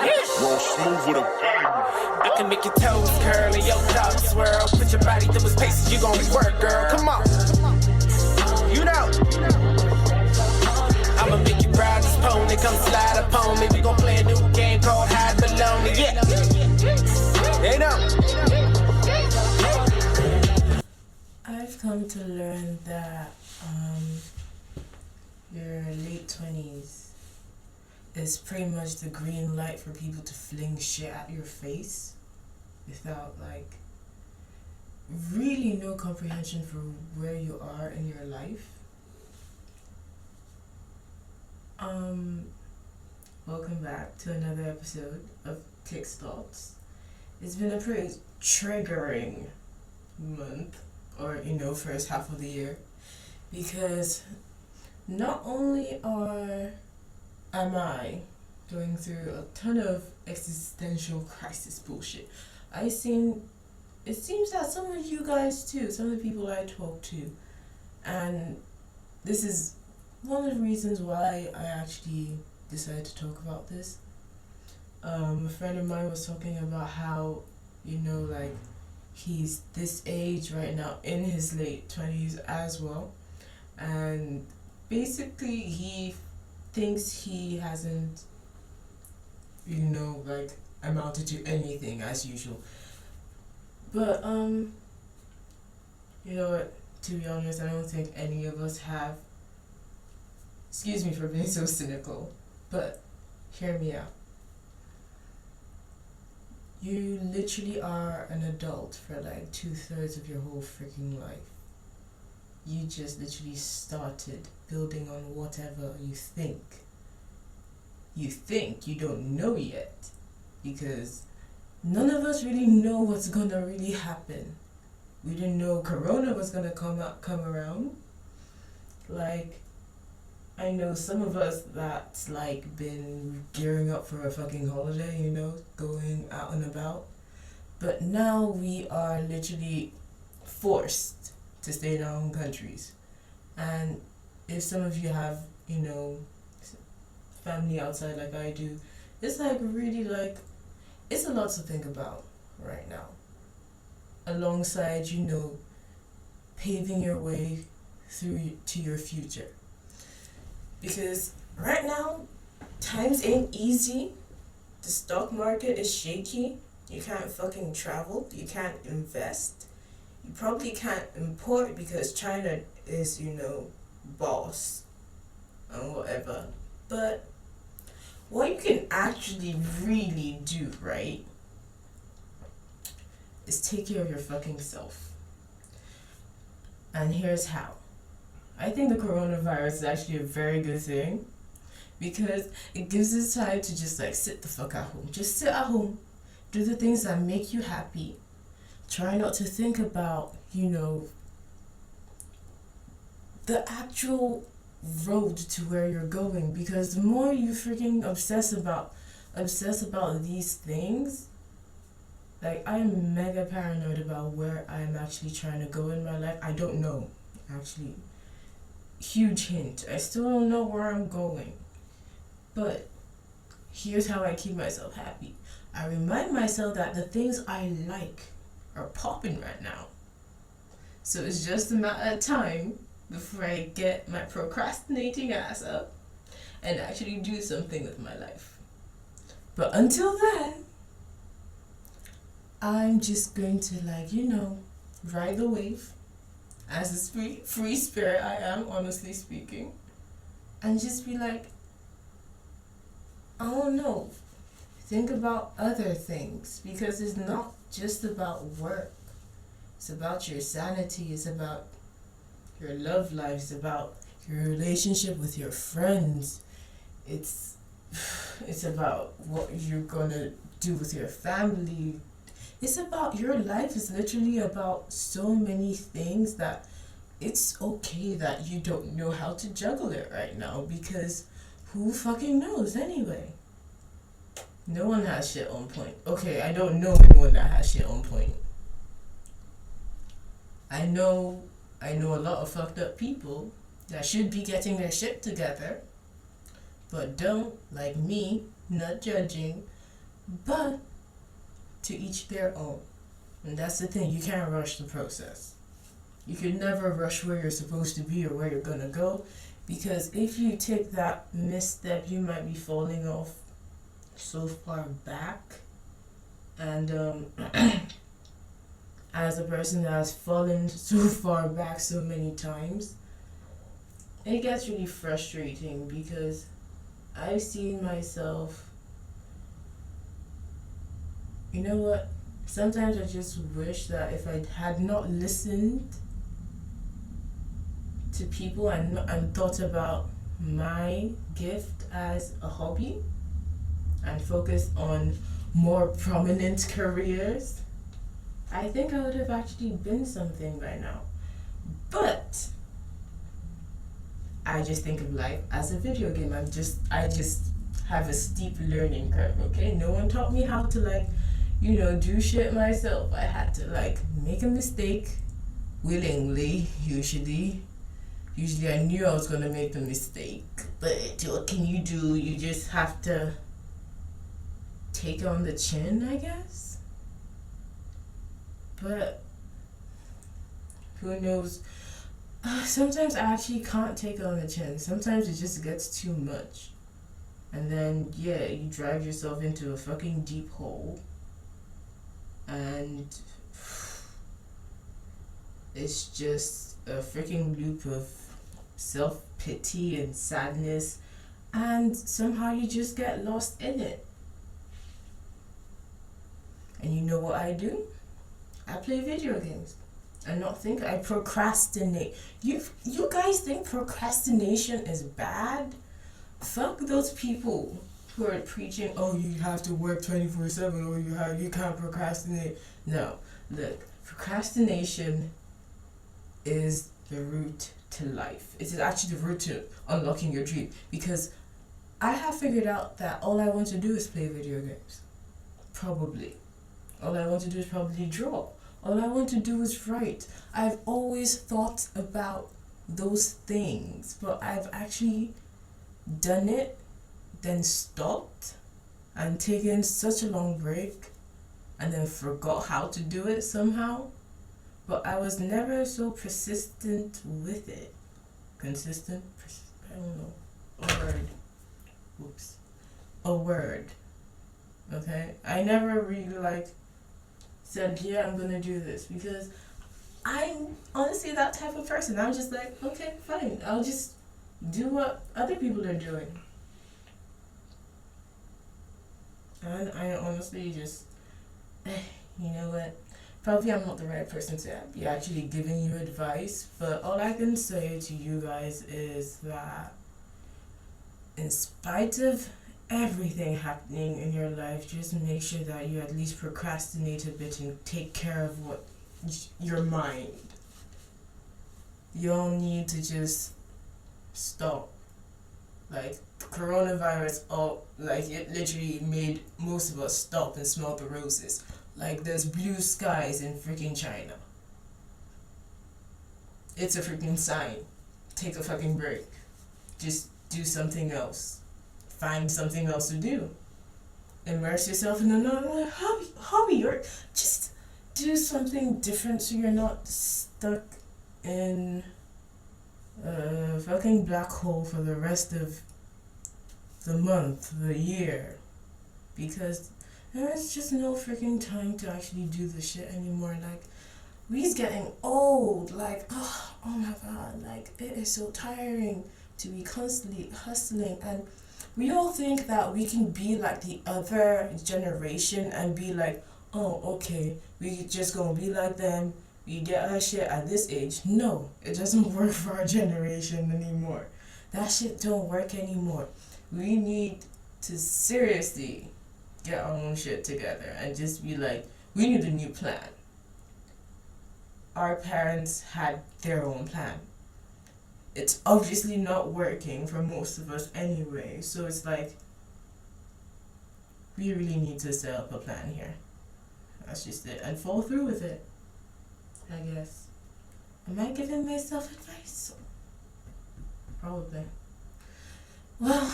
Roll smooth with a bang. I can make your toes curl and your jaw swirl. Put your body through its paces, you gon' work, girl. Come on. You know. I'ma make you ride this pony, come slide upon me. We gon' play a new game called Hide Below Me. Yeah. They know. I've come to learn that your late 20s is pretty much the green light for people to fling shit at your face without like really no comprehension for where you are in your life. Welcome back to another episode of Tics Thoughts. It's been a pretty triggering month, or first half of the year, because not only am I going through a ton of existential crisis bullshit, it seems that some of you guys too, some of the people I talk to, and this is one of the reasons why I actually decided to talk about this. A friend of mine was talking about how, he's this age right now, in his late 20s as well, and basically he thinks he hasn't, amounted to anything as usual. But, you know what, to be honest, I don't think any of us have. Excuse me for being so cynical, but hear me out. You literally are an adult for like 2/3 of your whole freaking life. You just literally started building on whatever you think. You think you don't know yet, because none of us really know what's gonna really happen. We didn't know Corona was gonna come around. Like, I know some of us that's like been gearing up for a fucking holiday, going out and about. But now we are literally forced to stay in our own countries. And if some of you have, family outside like I do, it's like really like, it's a lot to think about right now. Alongside, paving your way through to your future. Because right now, times ain't easy. The stock market is shaky. You can't fucking travel. You can't invest. You probably can't import because China is, boss and whatever. But what you can actually really do, right, is take care of your fucking self. And here's how. I think the coronavirus is actually a very good thing, because it gives us time to just like sit the fuck at home. Just sit at home, do the things that make you happy. Try not to think about, the actual road to where you're going, because the more you freaking obsess about these things, like, I am mega paranoid about where I am actually trying to go in my life. I don't know, actually. Huge hint. I still don't know where I'm going. But here's how I keep myself happy. I remind myself that the things I like are popping right now. So it's just a matter of time before I get my procrastinating ass up and actually do something with my life. But until then, I'm just going to ride the wave as a free spirit I am, honestly speaking, and just be like, I don't know, think about other things, because it's not just about work. It's about your sanity, it's about your love life, it's about your relationship with your friends, it's about what you're gonna do with your family. It's about, your life is literally about so many things that it's okay that you don't know how to juggle it right now, because who fucking knows anyway? No one has shit on point. Okay, I don't know anyone that has shit on point. I know a lot of fucked up people that should be getting their shit together, but don't, like me, not judging, But to each their own. And that's the thing, you can't rush the process. You can never rush where you're supposed to be or where you're gonna go, because if you take that misstep, you might be falling off so far back. And as a person that has fallen so far back so many times, it gets really frustrating because I've seen myself, you know what? Sometimes I just wish that if I had not listened to people and thought about my gift as a hobby and focused on more prominent careers, I think I would have actually been something by now. But I just think of life as a video game. I just have a steep learning curve, okay? No one taught me how to do shit myself. I had to make a mistake willingly, usually. Usually I knew I was gonna make the mistake, but what can you do? You just have to take it on the chin, I guess. But who knows? Sometimes I actually can't take it on the chin. Sometimes it just gets too much. And then, you drive yourself into a fucking deep hole. And it's just a freaking loop of self-pity and sadness. And somehow you just get lost in it. And you know what I do? I play video games. I procrastinate. You guys think procrastination is bad? Fuck those people who are preaching, oh, you have to work 24/7 or you can't procrastinate. No, look, procrastination is the route to life. It is actually the route to unlocking your dream, because I have figured out that all I want to do is play video games. Probably. All I want to do is probably draw. All I want to do is write. I've always thought about those things, but I've actually done it, then stopped, and taken such a long break, and then forgot how to do it somehow. But I was never so persistent with it. Consistent? I don't know. A word. Whoops. A word. Okay? I never really said, I'm gonna do this, because I'm honestly that type of person. I'm just okay, fine, I'll just do what other people are doing. And I honestly just, you know what, probably I'm not the right person to be actually giving you advice, but all I can say to you guys is that in spite of everything happening in your life, just make sure that you at least procrastinate a bit and take care of your mind. You don't need to just stop. Coronavirus, it literally made most of us stop and smell the roses. There's blue skies in freaking China. It's a freaking sign. Take a fucking break. Just do something else. Find something else to do. Immerse yourself in another hobby, or just do something different so you're not stuck in a fucking black hole for the rest of the month, the year. Because there's just no freaking time to actually do this shit anymore. We's getting old. Oh my god, it is so tiring to be constantly hustling, and we all think that we can be like the other generation and be oh, okay, we just gonna be like them, we get our shit at this age. No, it doesn't work for our generation anymore. That shit don't work anymore. We need to seriously get our own shit together and just be we need a new plan. Our parents had their own plan. It's obviously not working for most of us anyway, so it's we really need to set up a plan here. That's just it, and follow through with it, I guess. Am I giving myself advice? Probably. Well,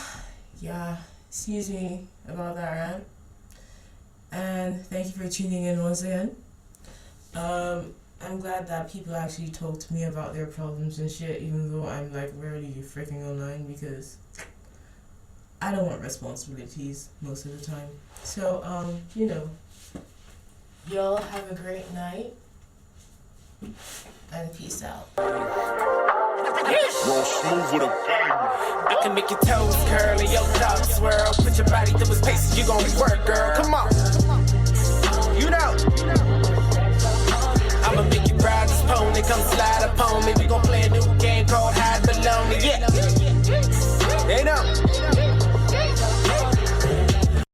yeah, excuse me about that rant. And thank you for tuning in once again. I'm glad that people actually talk to me about their problems and shit, even though I'm like rarely freaking online, because I don't want responsibilities most of the time. So, y'all have a great night and peace out. Roll smooth with a bang. I can make your toes curl and your thoughts swirl. Put your body through his paces, you gon' work, girl. Come on.